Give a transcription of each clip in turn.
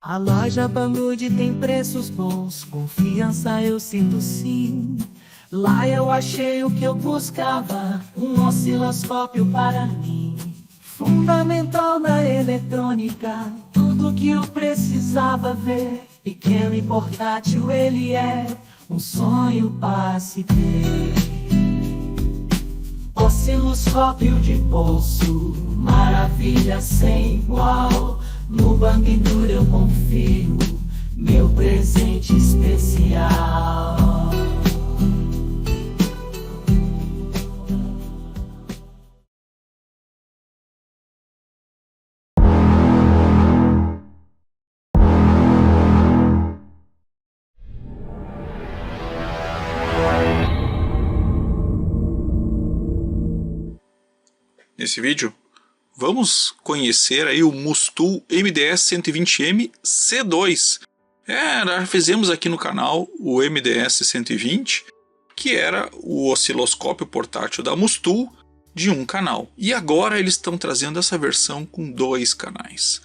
A loja Banggood tem preços bons, confiança eu sinto sim. Lá eu achei o que eu buscava, um osciloscópio para mim. Fundamental na eletrônica, tudo que eu precisava ver. Pequeno e portátil ele é, um sonho para se ter. Osciloscópio de bolso, maravilha sem igual. No Banggood eu confio, meu presente especial. Nesse vídeo, vamos conhecer aí o Mustool MDS-120M C2. Já fizemos aqui no canal o MDS-120, que era o osciloscópio portátil da Mustool de um canal. E agora eles estão trazendo essa versão com 2 canais.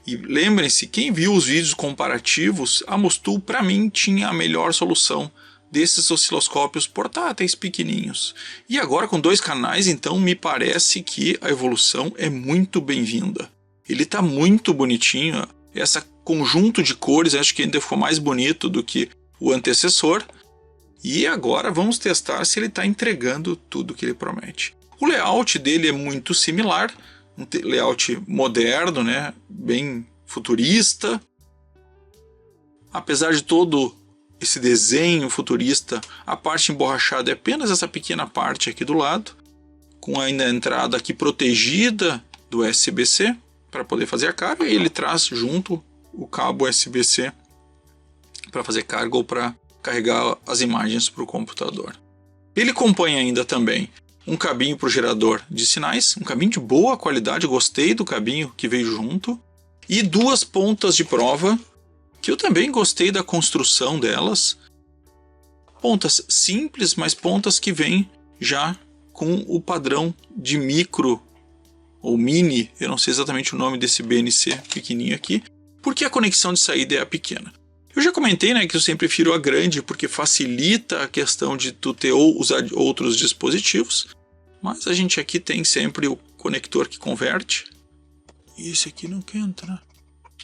E lembrem-se, quem viu os vídeos comparativos, a Mustool para mim tinha a melhor solução desses osciloscópios portáteis pequeninhos. E agora com 2 canais, então me parece que a evolução é muito bem-vinda. Ele está muito bonitinho, esse conjunto de cores acho que ainda ficou mais bonito do que o antecessor. E agora vamos testar se ele está entregando tudo que ele promete. O layout dele é muito similar, um layout moderno, né? Bem futurista. Apesar de todo esse desenho futurista, a parte emborrachada é apenas essa pequena parte aqui do lado, com ainda a entrada aqui protegida do USB-C para poder fazer a carga, e ele traz junto o cabo USB-C para fazer carga ou para carregar as imagens para o computador. Ele compõe ainda também um cabinho para o gerador de sinais, um cabinho de boa qualidade, gostei do cabinho que veio junto, e 2 pontas de prova, que eu também gostei da construção delas. Pontas simples, mas pontas que vêm já com o padrão de micro ou mini, eu não sei exatamente o nome desse BNC pequenininho aqui, porque a conexão de saída é a pequena. Eu já comentei, né, que eu sempre prefiro a grande porque facilita a questão de tu ter ou usar outros dispositivos, mas a gente aqui tem sempre o conector que converte. E esse aqui não quer entrar.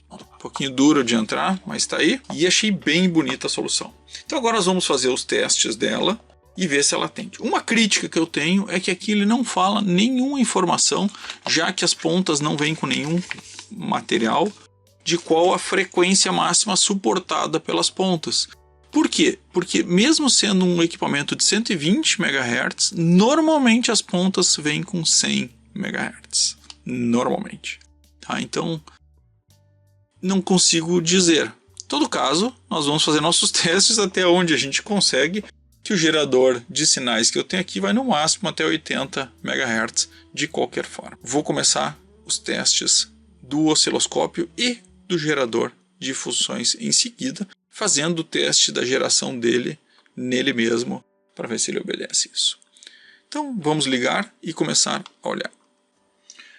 Um pouquinho duro de entrar, mas está aí. E achei bem bonita a solução. Então agora nós vamos fazer os testes dela e ver se ela atende. Uma crítica que eu tenho é que aqui ele não fala nenhuma informação, já que as pontas não vêm com nenhum material, de qual a frequência máxima suportada pelas pontas. Por quê? Porque mesmo sendo um equipamento de 120 MHz, normalmente as pontas vêm com 100 MHz. Normalmente. Tá? Então não consigo dizer. Em todo caso, nós vamos fazer nossos testes até onde a gente consegue, que o gerador de sinais que eu tenho aqui vai no máximo até 80 MHz de qualquer forma. Vou começar os testes do osciloscópio e do gerador de funções em seguida, fazendo o teste da geração dele nele mesmo, para ver se ele obedece isso. Então vamos ligar e começar a olhar.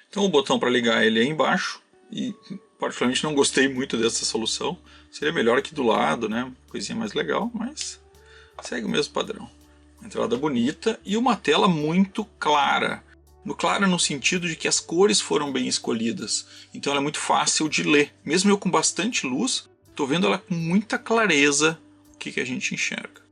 Então o botão para ligar ele é embaixo, e particularmente não gostei muito dessa solução. Seria melhor aqui do lado, né? Coisinha mais legal, mas segue o mesmo padrão. Entrada bonita e uma tela muito clara. Clara no sentido de que as cores foram bem escolhidas. Então ela é muito fácil de ler. Mesmo eu com bastante luz, estou vendo ela com muita clareza o que a gente enxerga.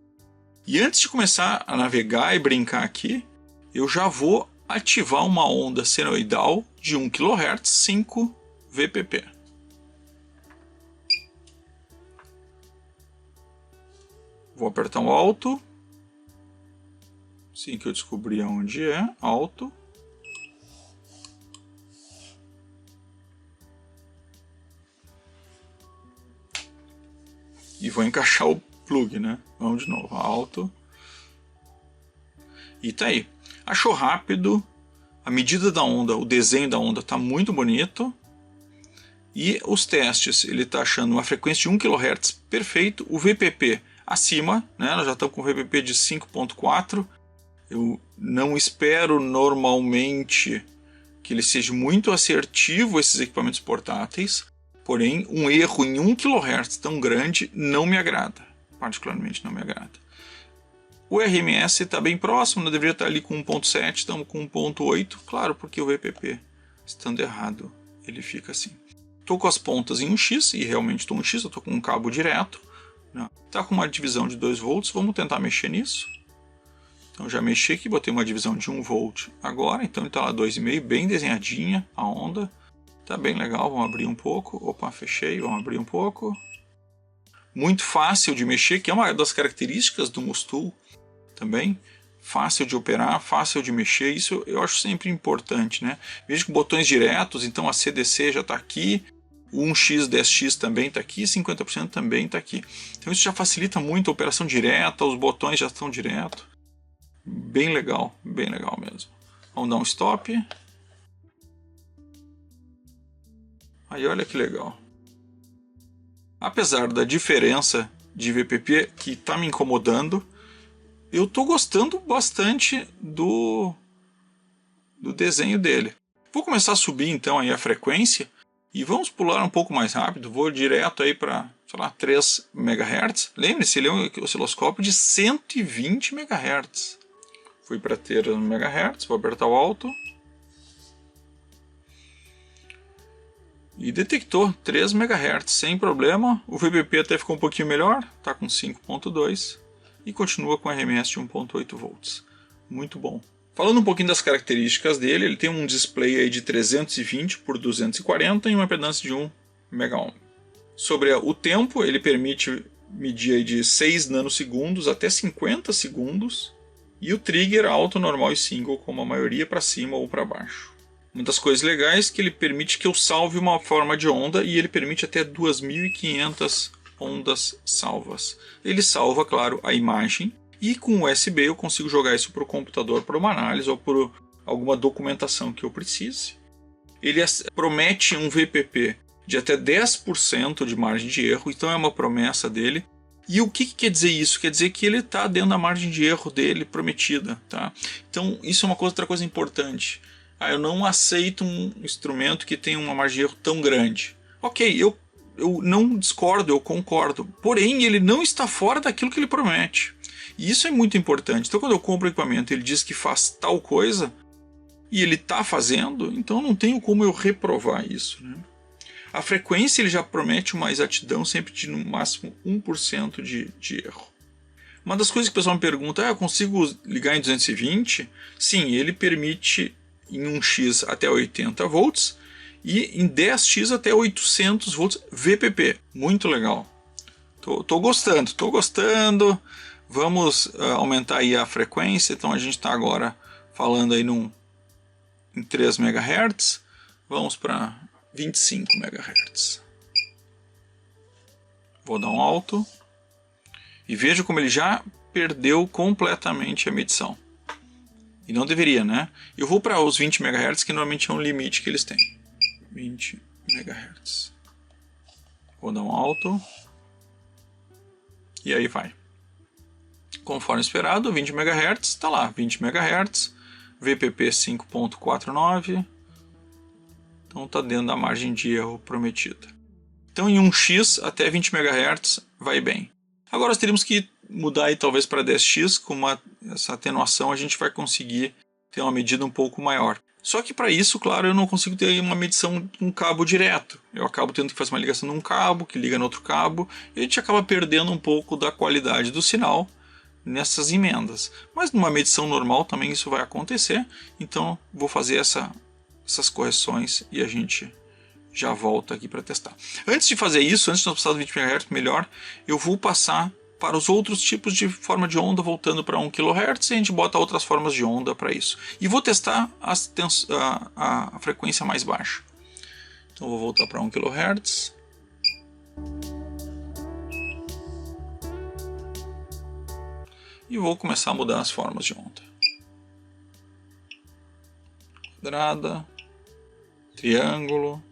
E antes de começar a navegar e brincar aqui, eu já vou ativar uma onda senoidal de 1 kHz 5 VPP. Vou apertar o alto. Assim que eu descobrir onde é, alto. E vou encaixar o plug, né? Vamos de novo, alto. E tá aí. Achou rápido. A medida da onda, o desenho da onda está muito bonito. E os testes, ele está achando uma frequência de 1 kHz perfeito. O VPP acima, né? Nós já estamos com o VPP de 5.4. Eu não espero normalmente que ele seja muito assertivo, esses equipamentos portáteis. Porém, um erro em 1 kHz tão grande não me agrada. Particularmente não me agrada. O RMS está bem próximo, não deveria estar ali com 1.7, estamos com 1.8. Claro, porque o VPP, estando errado, ele fica assim. Estou com as pontas em 1x, e realmente estou em 1x, eu estou com um cabo direto. Está com uma divisão de 2 volts, vamos tentar mexer nisso. Então já mexi aqui, botei uma divisão de 1 volt agora, então ele está lá 2,5, bem desenhadinha a onda. Está bem legal, vamos abrir um pouco. Opa, fechei, vamos abrir um pouco. Muito fácil de mexer, que é uma das características do Mustool também. Fácil de operar, fácil de mexer, isso eu acho sempre importante, né? Veja que botões diretos, então a CDC já está aqui, o 1x, 10x também está aqui, 50% também está aqui. Então isso já facilita muito a operação direta, os botões já estão direto. Bem legal mesmo. Vamos dar um stop. Aí olha que legal. Apesar da diferença de VPP que está me incomodando, eu estou gostando bastante do desenho dele. Vou começar a subir então aí a frequência e vamos pular um pouco mais rápido. Vou direto aí para, sei lá, 3 MHz. Lembre-se, ele é um osciloscópio de 120 MHz. Fui para 3 MHz, vou apertar o alto. E detectou 3 MHz sem problema. O VPP até ficou um pouquinho melhor, está com 5.2 e continua com RMS de 1.8 volts. Muito bom. Falando um pouquinho das características dele, ele tem um display aí de 320 por 240 e uma impedância de 1 megaohm. Sobre o tempo, ele permite medir aí de 6 nanosegundos até 50 segundos e o trigger alto, normal e single, como a maioria, para cima ou para baixo. Uma das coisas legais é que ele permite que eu salve uma forma de onda e ele permite até 2.500 ondas salvas. Ele salva, claro, a imagem e com USB eu consigo jogar isso para o computador para uma análise ou por alguma documentação que eu precise. Ele promete um VPP de até 10% de margem de erro, então é uma promessa dele. E o que quer dizer isso? Quer dizer que ele está dentro da margem de erro dele prometida. Tá? Então isso é outra coisa importante. Eu não aceito um instrumento que tenha uma margem de erro tão grande. Ok, eu não discordo, eu concordo. Porém, ele não está fora daquilo que ele promete. E isso é muito importante. Então, quando eu compro o equipamento, ele diz que faz tal coisa e ele está fazendo, então não tenho como eu reprovar isso. Né? A frequência ele já promete uma exatidão sempre de no máximo 1% de erro. Uma das coisas que o pessoal me pergunta, eu consigo ligar em 220? Sim, ele permite em 1x até 80 volts e em 10x até 800 volts VPP. Muito legal. Tô gostando. Vamos aumentar aí a frequência. Então a gente está agora falando aí em 3 MHz. Vamos para 25 MHz. Vou dar um alto. E veja como ele já perdeu completamente a medição. E não deveria, né? Eu vou para os 20 MHz, que normalmente é um limite que eles têm. 20 MHz. Vou dar um alto. E aí vai. Conforme esperado, 20 MHz, está lá, 20 MHz, VPP 5.49, então está dentro da margem de erro prometida. Então em 1x até 20 MHz vai bem. Agora nós teríamos que mudar aí talvez para 10x, com essa atenuação a gente vai conseguir ter uma medida um pouco maior. Só que para isso, claro, eu não consigo ter uma medição com um cabo direto. Eu acabo tendo que fazer uma ligação num cabo, que liga no outro cabo, e a gente acaba perdendo um pouco da qualidade do sinal nessas emendas. Mas numa medição normal também isso vai acontecer, então vou fazer essas correções e a gente já volta aqui para testar. Antes de fazer isso, antes de nós passar do 20 MHz melhor, eu vou passar para os outros tipos de forma de onda, voltando para 1 kHz, e a gente bota outras formas de onda para isso. E vou testar a frequência mais baixa. Então vou voltar para 1 kHz. E vou começar a mudar as formas de onda. Quadrada, triângulo.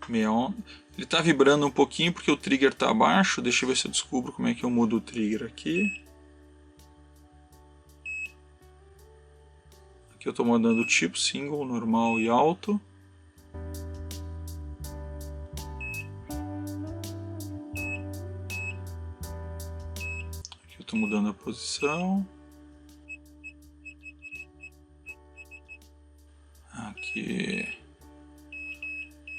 Meia onda. Ele está vibrando um pouquinho porque o trigger está abaixo. Deixa eu ver se eu descubro como é que eu mudo o trigger aqui. Aqui eu estou mandando o tipo single, normal e alto. Aqui eu estou mudando a posição. Aqui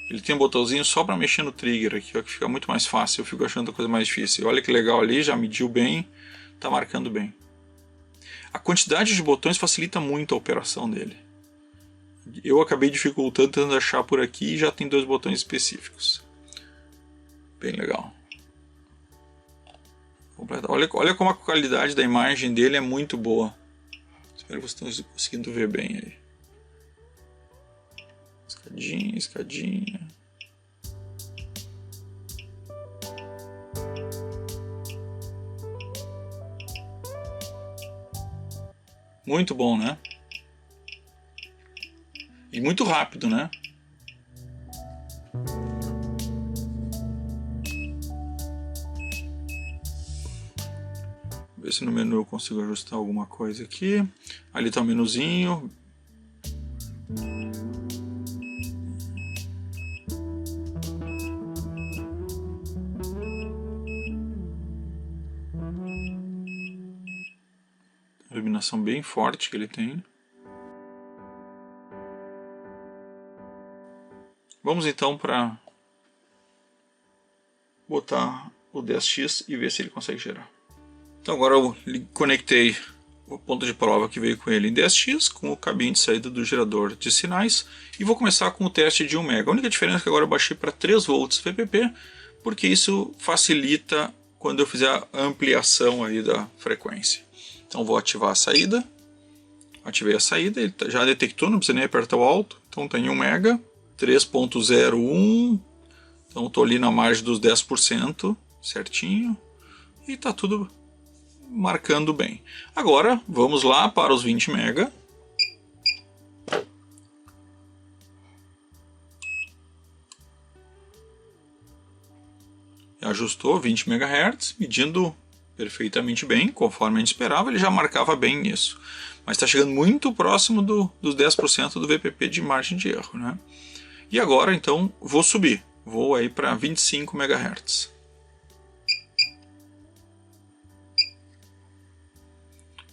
ele tem um botãozinho só para mexer no trigger aqui, ó, que fica muito mais fácil. Eu fico achando a coisa mais difícil. Olha que legal ali, já mediu bem, está marcando bem. A quantidade de botões facilita muito a operação dele. Eu acabei dificultando, tentando achar por aqui, e já tem 2 botões específicos. Bem legal. Olha como a qualidade da imagem dele é muito boa. Espero que vocês estão conseguindo ver bem aí. Escadinha, escadinha. Muito bom, né? E muito rápido, né? Ver se no menu eu consigo ajustar alguma coisa aqui. Ali está o menuzinho. Iluminação bem forte que ele tem. Vamos então para botar o 10x e ver se ele consegue gerar. Então agora eu conectei o ponto de prova que veio com ele em 10x, com o cabinho de saída do gerador de sinais, e vou começar com o teste de 1 MB. A única diferença é que agora eu baixei para 3 volts VPP, porque isso facilita quando eu fizer a ampliação aí da frequência. Então vou ativar a saída. Ativei a saída, ele já detectou, não precisa nem apertar o alto. Então tem 1 MB, 3.01, então estou ali na margem dos 10%, certinho, e está tudo marcando bem. Agora vamos lá para os 20 MB. Ajustou 20 MHz, medindo perfeitamente bem, conforme a gente esperava, ele já marcava bem isso. Mas está chegando muito próximo dos 10% do VPP de margem de erro, né? E agora então vou subir, vou aí para 25 MHz.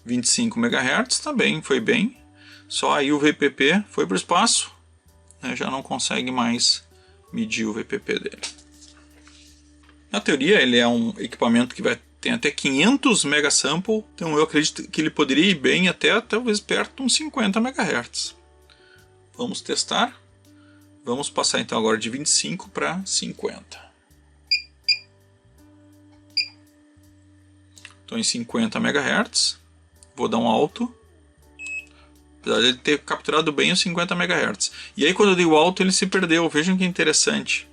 25 MHz também foi bem, só aí o VPP foi para o espaço, né? Já não consegue mais medir o VPP dele. Na teoria ele é um equipamento que tem até 500 megasample, então eu acredito que ele poderia ir bem até talvez perto de uns 50 MHz. Vamos testar. Vamos passar então agora de 25 para 50. Estou em 50 MHz. Vou dar um alto. Apesar de ele ter capturado bem os 50 MHz. E aí quando eu dei o alto ele se perdeu. Vejam que interessante.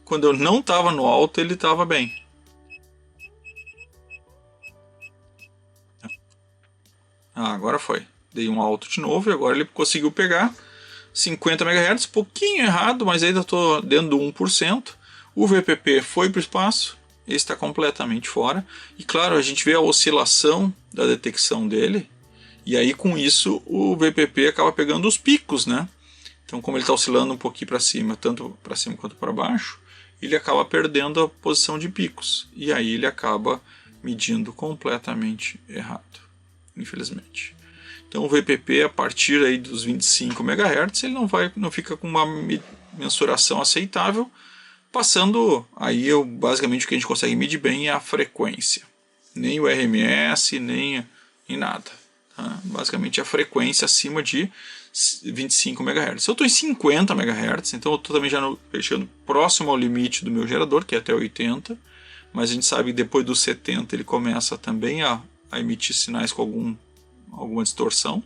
Quando eu não estava no alto ele estava bem. Agora foi. Dei um alto de novo e agora ele conseguiu pegar 50 MHz, pouquinho errado, mas ainda estou dentro do 1%. O VPP foi para o espaço, ele está completamente fora. E claro, a gente vê a oscilação da detecção dele, e aí com isso o VPP acaba pegando os picos, né? Então como ele está oscilando um pouquinho para cima, tanto para cima quanto para baixo, ele acaba perdendo a posição de picos. E aí ele acaba medindo completamente errado, infelizmente. Então o VPP a partir aí dos 25 MHz ele não fica com uma mensuração aceitável, passando aí basicamente o que a gente consegue medir bem é a frequência, nem o RMS, nem nada, tá? Basicamente a frequência acima de 25 MHz. Eu estou em 50 MHz, então eu estou também já chegando próximo ao limite do meu gerador, que é até 80, mas a gente sabe que depois dos 70 ele começa também a emitir sinais com alguma distorção.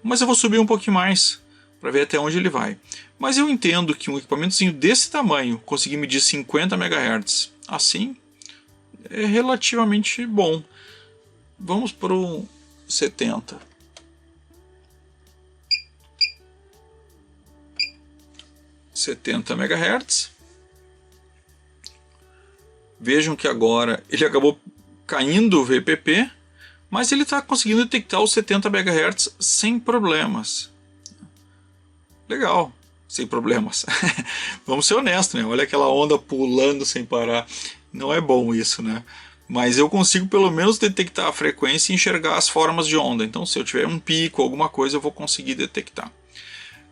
Mas eu vou subir um pouquinho mais para ver até onde ele vai. Mas eu entendo que um equipamentozinho desse tamanho conseguir medir 50 MHz assim é relativamente bom. Vamos para o 70. MHz. Vejam que agora ele acabou caindo o VPP, Mas ele está conseguindo detectar os 70 MHz sem problemas. Legal, sem problemas. Vamos ser honestos, né? Olha aquela onda pulando sem parar. Não é bom isso, né? Mas eu consigo pelo menos detectar a frequência e enxergar as formas de onda. Então, se eu tiver um pico, alguma coisa, eu vou conseguir detectar.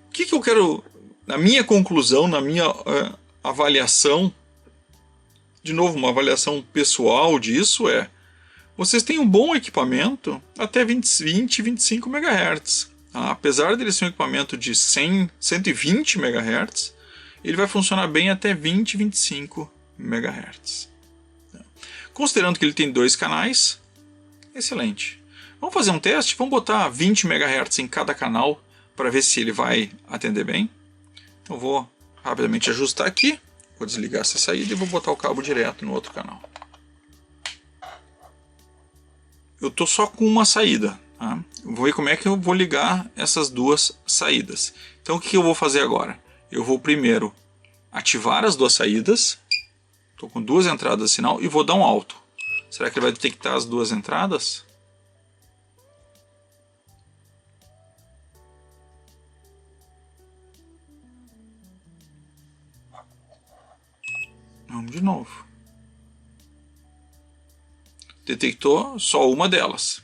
O que eu quero, na minha conclusão, na minha avaliação, de novo, uma avaliação pessoal disso é: vocês têm um bom equipamento até 20, 25 MHz. Apesar dele ser um equipamento de 100, 120 MHz, ele vai funcionar bem até 20, 25 MHz. Considerando que ele tem 2 canais, excelente. Vamos fazer um teste? Vamos botar 20 MHz em cada canal para ver se ele vai atender bem. Então vou rapidamente ajustar aqui, vou desligar essa saída e vou botar o cabo direto no outro canal. Eu estou só com uma saída. Tá? Vou ver como é que eu vou ligar essas duas saídas. Então o que eu vou fazer agora? Eu vou primeiro ativar as duas saídas. Estou com 2 entradas de sinal e vou dar um alto. Será que ele vai detectar as 2 entradas? Vamos de novo. Detectou só uma delas.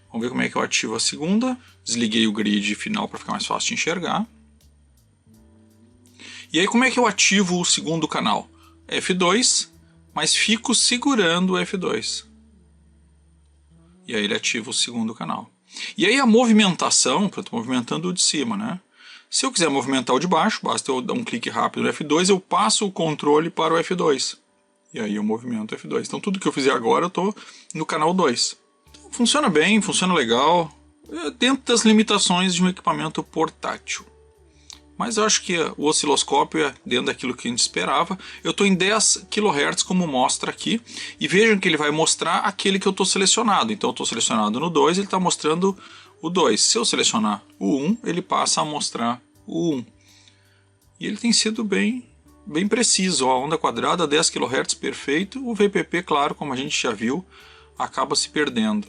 Vamos ver como é que eu ativo a segunda. Desliguei o grid final para ficar mais fácil de enxergar. E aí como é que eu ativo o segundo canal? F2, mas fico segurando o F2. E aí ele ativa o segundo canal. E aí a movimentação, eu estou movimentando o de cima, né? Se eu quiser movimentar o de baixo, basta eu dar um clique rápido no F2, eu passo o controle para o F2. E aí eu movimento o F2. Então tudo que eu fizer agora eu estou no canal 2. Então, funciona bem, funciona legal, dentro das limitações de um equipamento portátil. Mas eu acho que o osciloscópio é dentro daquilo que a gente esperava. Eu estou em 10 kHz como mostra aqui. E vejam que ele vai mostrar aquele que eu estou selecionado. Então eu estou selecionado no 2, ele está mostrando o 2. Se eu selecionar o 1, ele passa a mostrar o 1. E ele tem sido bem preciso. A onda quadrada, 10 kHz perfeito. O VPP, claro, como a gente já viu, acaba se perdendo.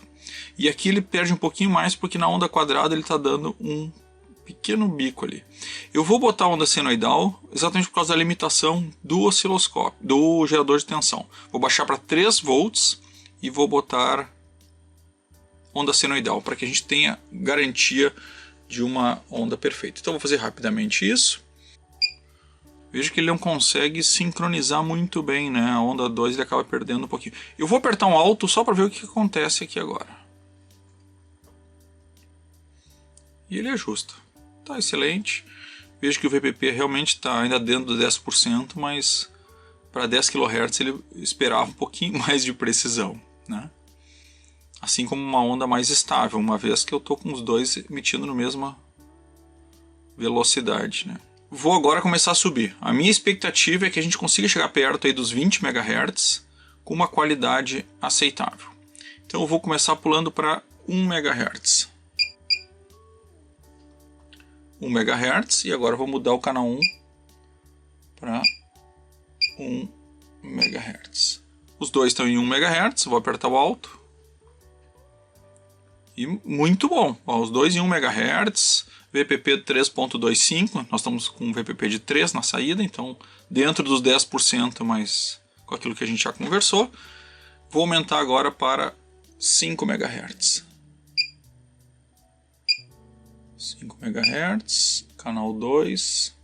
E aqui ele perde um pouquinho mais porque na onda quadrada ele está dando um pequeno bico ali. Eu vou botar a onda senoidal exatamente por causa da limitação do osciloscópio, do gerador de tensão. Vou baixar para 3 volts e vou botar onda senoidal para que a gente tenha garantia de uma onda perfeita. Então vou fazer rapidamente isso. Veja que ele não consegue sincronizar muito bem, né? A onda 2 ele acaba perdendo um pouquinho. Eu vou apertar um alto só para ver o que acontece aqui agora. E ele ajusta. Tá excelente. Vejo que o VPP realmente está ainda dentro de 10%, mas para 10 kHz ele esperava um pouquinho mais de precisão, né? Assim como uma onda mais estável, uma vez que eu estou com os dois emitindo na mesma velocidade, né? Vou agora começar a subir. A minha expectativa é que a gente consiga chegar perto aí dos 20 MHz com uma qualidade aceitável. Então eu vou começar pulando para 1 MHz. 1 MHz e agora eu vou mudar o canal 1 para 1 MHz. Os dois estão em 1 MHz, vou apertar o alto. E muito bom, ó, os dois em 1 MHz, VPP 3.25, nós estamos com um VPP de 3 na saída, então dentro dos 10%, mas com aquilo que a gente já conversou. Vou aumentar agora para 5 MHz. 5 MHz, canal 2,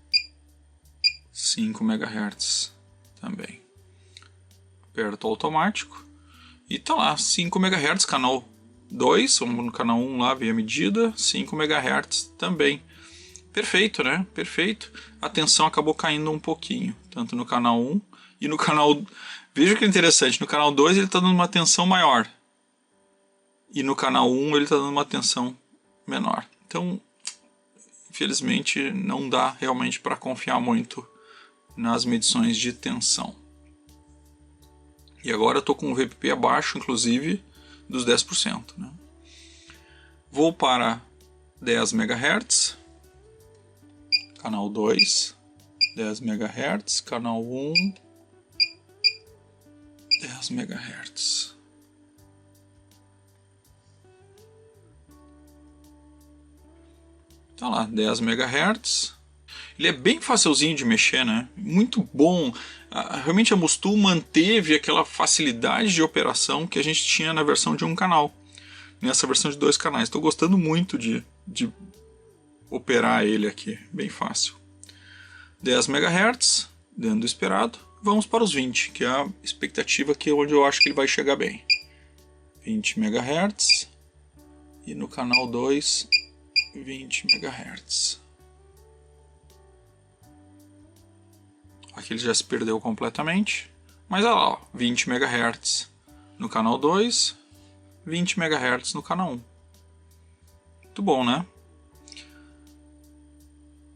5 MHz também. Aperto automático e tá lá, 5 MHz, canal 2, vamos no canal 1 lá, ver a medida, 5 MHz também. Perfeito, né? Perfeito. A tensão acabou caindo um pouquinho, tanto no canal 1 e no canal... Veja que interessante, no canal 2 ele está dando uma tensão maior e no canal 1 ele está dando uma tensão menor. Então, infelizmente, não dá realmente para confiar muito nas medições de tensão. E agora eu estou com o VPP abaixo, inclusive, dos 10%. Né? Vou para 10 MHz, canal 2, 10 MHz, canal 1, 10 MHz. Tá lá, 10 MHz. Ele é bem facilzinho de mexer, né? Muito bom. Realmente a Mustu manteve aquela facilidade de operação que a gente tinha na versão de um canal. Nessa versão de 2 canais. Estou gostando muito de operar ele aqui. Bem fácil. 10 MHz, dentro do esperado. Vamos para os 20, que é a expectativa que é onde eu acho que ele vai chegar bem. 20 MHz. E no canal 2, 20 MHz. Aqui ele já se perdeu completamente. Mas olha lá, ó, 20 MHz no canal 2, 20 MHz no canal 1. Muito bom, né?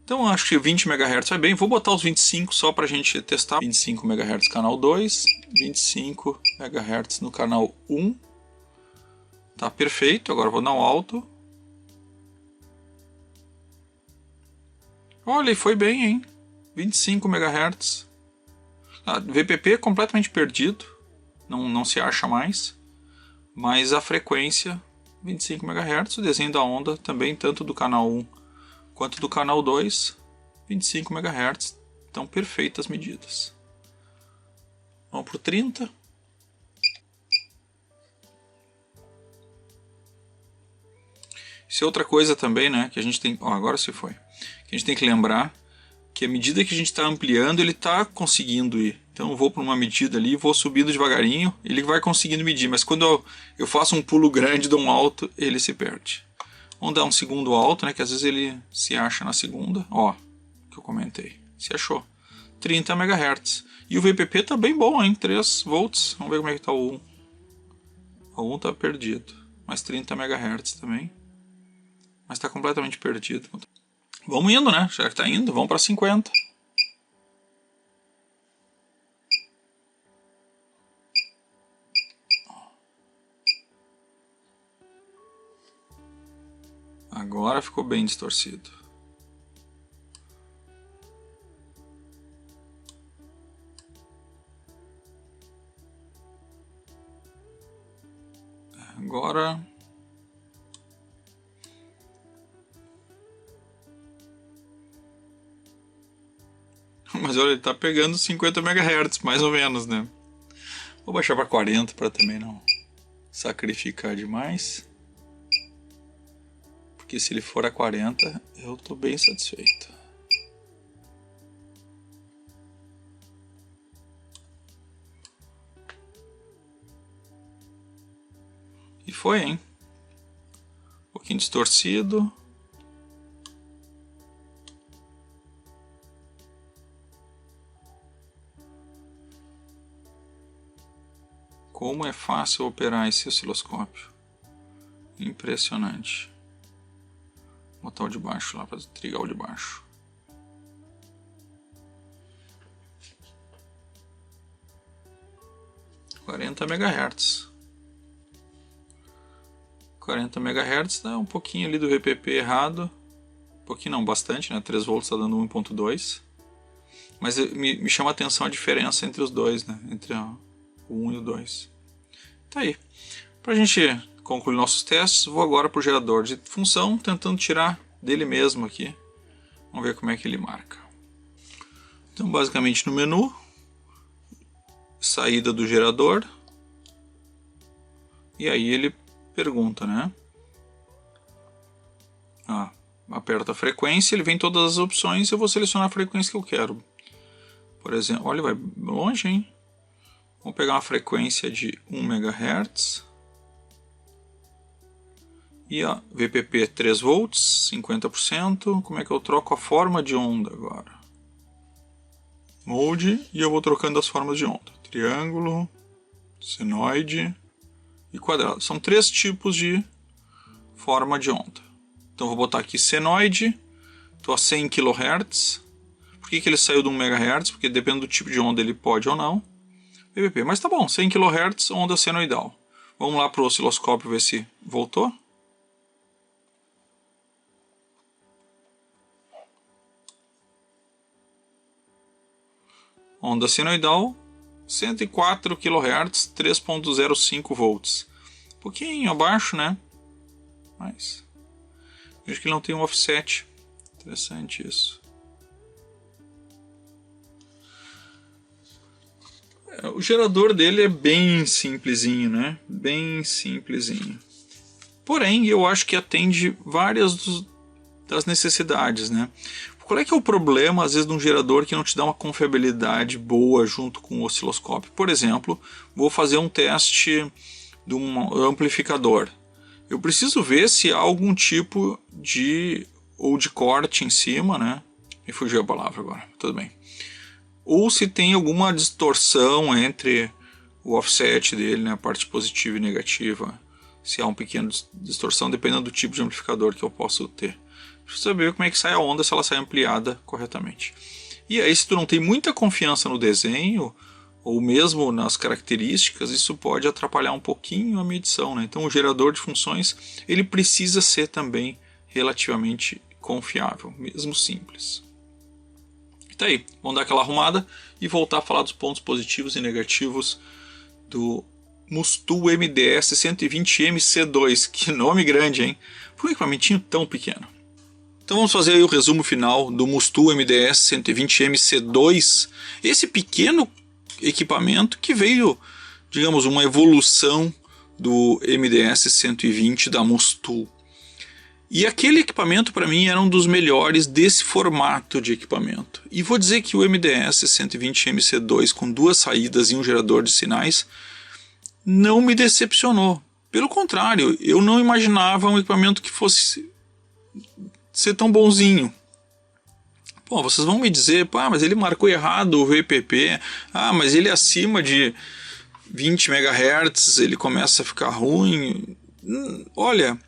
Então acho que 20 MHz vai bem. Vou botar os 25 só para a gente testar. 25 MHz canal 2, 25 MHz no canal 1. Tá perfeito. Agora vou dar um alto. Olha, foi bem, hein? 25 MHz. VPP é completamente perdido. Não se acha mais. Mas a frequência 25 MHz. O desenho da onda também, tanto do canal 1 quanto do canal 2, 25 MHz. Então, perfeitas medidas. Vamos para o 30. Isso é outra coisa também, né? Que a gente tem... agora se foi. Que a gente tem que lembrar que à medida que a gente está ampliando, ele está conseguindo ir. Então eu vou para uma medida ali, vou subindo devagarinho, ele vai conseguindo medir. Mas quando eu faço um pulo grande, dou um alto, ele se perde. Vamos dar um segundo alto, né? Que às vezes ele se acha na segunda. Ó, que eu comentei. Se achou. 30 MHz. E o VPP tá bem bom, hein? 3 volts. Vamos ver como é que tá o 1. O 1 tá perdido. Mas 30 MHz também. Mas tá completamente perdido. Vamos indo, né? Já que tá indo, vamos para 50. Agora ficou bem distorcido. Agora... mas olha, ele tá pegando 50 MHz, mais ou menos, né? Vou baixar para 40 para também não sacrificar demais. Porque se ele for a 40, eu tô bem satisfeito. E foi, hein? Um pouquinho distorcido. Como é fácil operar esse osciloscópio. Impressionante. Vou botar o de baixo lá para trigar o de baixo. (40 MHz). 40 MHz dá um pouquinho ali do VPP errado. Um pouquinho não, bastante, né? 3 volts está dando 1.2. Mas me chama a atenção a diferença entre os dois, né? Entre o 1 e o 2. Tá aí. Para a gente concluir nossos testes, vou agora para o gerador de função, tentando tirar dele mesmo aqui. Vamos ver como é que ele marca. Então, basicamente no menu, saída do gerador. E aí ele pergunta, né? Aperta a frequência, ele vem todas as opções e eu vou selecionar a frequência que eu quero. Por exemplo, olha, vai longe, hein? Vamos pegar uma frequência de 1 MHz. E a VPP 3 volts, 50%. Como é que eu troco a forma de onda agora? Mode, e eu vou trocando as formas de onda. Triângulo, senoide e quadrado. São 3 tipos de forma de onda. Então vou botar aqui senoide, estou a 100 kHz. Por que ele saiu de 1 MHz? Porque depende do tipo de onda ele pode ou não. VPP, mas tá bom, 100 kHz, onda senoidal. Vamos lá para o osciloscópio ver se voltou. Onda senoidal, 104 kHz, 3.05 volts. Um pouquinho abaixo, né? Mas vejo que ele não tem um offset. Interessante isso. O gerador dele é bem simplesinho, né? Bem simplesinho. Porém, eu acho que atende várias das necessidades, né? Qual é que é o problema, às vezes, de um gerador que não te dá uma confiabilidade boa junto com o osciloscópio? Por exemplo, vou fazer um teste de um amplificador. Eu preciso ver se há algum tipo de corte em cima, né? Me fugiu a palavra agora, tudo bem. Ou se tem alguma distorção entre o offset dele, né, a parte positiva e negativa. Se há uma pequena distorção, dependendo do tipo de amplificador que eu posso ter. Preciso saber como é que sai a onda, se ela sai ampliada corretamente. E aí, se tu não tem muita confiança no desenho, ou mesmo nas características, isso pode atrapalhar um pouquinho a medição, né? Então o gerador de funções ele precisa ser também relativamente confiável, mesmo simples. Tá aí, vamos dar aquela arrumada e voltar a falar dos pontos positivos e negativos do Mustu MDS 120MC2. Que nome grande, hein? Por um equipamentinho tão pequeno. Então vamos fazer aí o resumo final do Mustu MDS 120MC2. Esse pequeno equipamento que veio, digamos, uma evolução do MDS 120 da Mustu. E aquele equipamento para mim era um dos melhores desse formato de equipamento. E vou dizer que o MDS 120MC2 com 2 saídas e um gerador de sinais não me decepcionou. Pelo contrário, eu não imaginava um equipamento que fosse ser tão bonzinho. Pô, vocês vão me dizer, pá, mas ele marcou errado o VPP, mas ele acima de 20 MHz, ele começa a ficar ruim. Olha,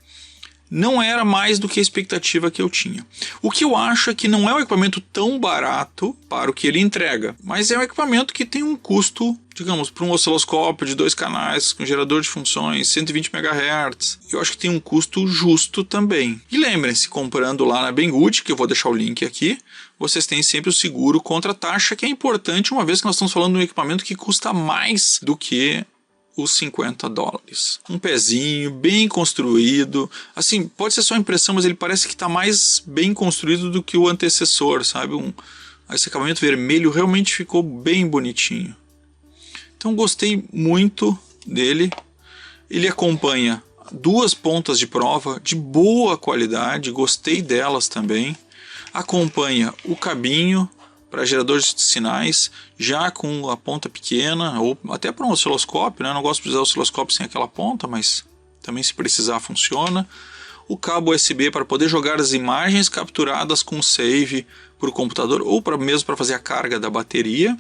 não era mais do que a expectativa que eu tinha. O que eu acho é que não é um equipamento tão barato para o que ele entrega, mas é um equipamento que tem um custo, digamos, para um osciloscópio de 2 canais, com gerador de funções, 120 MHz. Eu acho que tem um custo justo também. E lembrem-se, comprando lá na Banggood, que eu vou deixar o link aqui, vocês têm sempre o seguro contra a taxa, que é importante, uma vez que nós estamos falando de um equipamento que custa mais do que os $50. Um pezinho bem construído, assim, pode ser só impressão, mas ele parece que está mais bem construído do que o antecessor, sabe? Esse acabamento vermelho realmente ficou bem bonitinho. Então gostei muito dele. Ele acompanha 2 pontas de prova de boa qualidade, gostei delas também. Acompanha o cabinho para geradores de sinais, já com a ponta pequena, ou até para um osciloscópio, né? Não gosto de usar osciloscópio sem aquela ponta, mas também se precisar funciona. O cabo USB para poder jogar as imagens capturadas com save para o computador, ou mesmo para fazer a carga da bateria.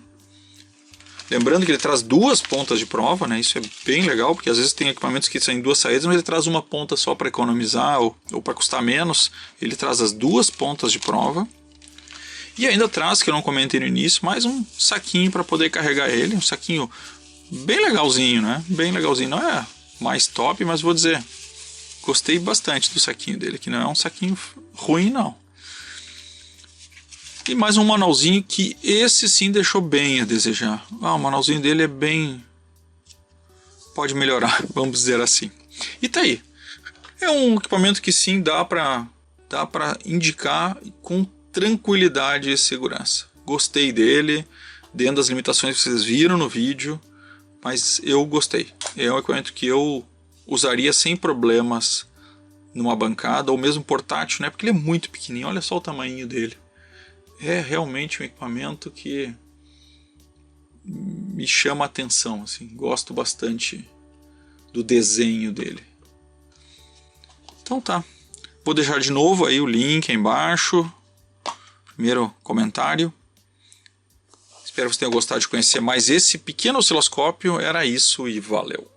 Lembrando que ele traz 2 pontas de prova, né? Isso é bem legal, porque às vezes tem equipamentos que saem 2 saídas, mas ele traz uma ponta só para economizar ou para custar menos. Ele traz as 2 pontas de prova. E ainda traz, que eu não comentei no início, mais um saquinho para poder carregar ele. Um saquinho bem legalzinho, né? Bem legalzinho. Não é mais top, mas vou dizer, gostei bastante do saquinho dele, que não é um saquinho ruim, não. E mais um manualzinho que esse sim deixou bem a desejar. O manualzinho dele é bem... pode melhorar, vamos dizer assim. E tá aí. É um equipamento que sim dá para indicar com tranquilidade e segurança. Gostei dele, dentro das limitações que vocês viram no vídeo, mas eu gostei. É um equipamento que eu usaria sem problemas numa bancada, ou mesmo portátil, né? Porque ele é muito pequenininho, olha só o tamanho dele. É realmente um equipamento que me chama a atenção, assim. Gosto bastante do desenho dele. Então tá, vou deixar de novo aí o link aí embaixo. Primeiro comentário. Espero que você tenha gostado de conhecer mais esse pequeno osciloscópio. Era isso e valeu!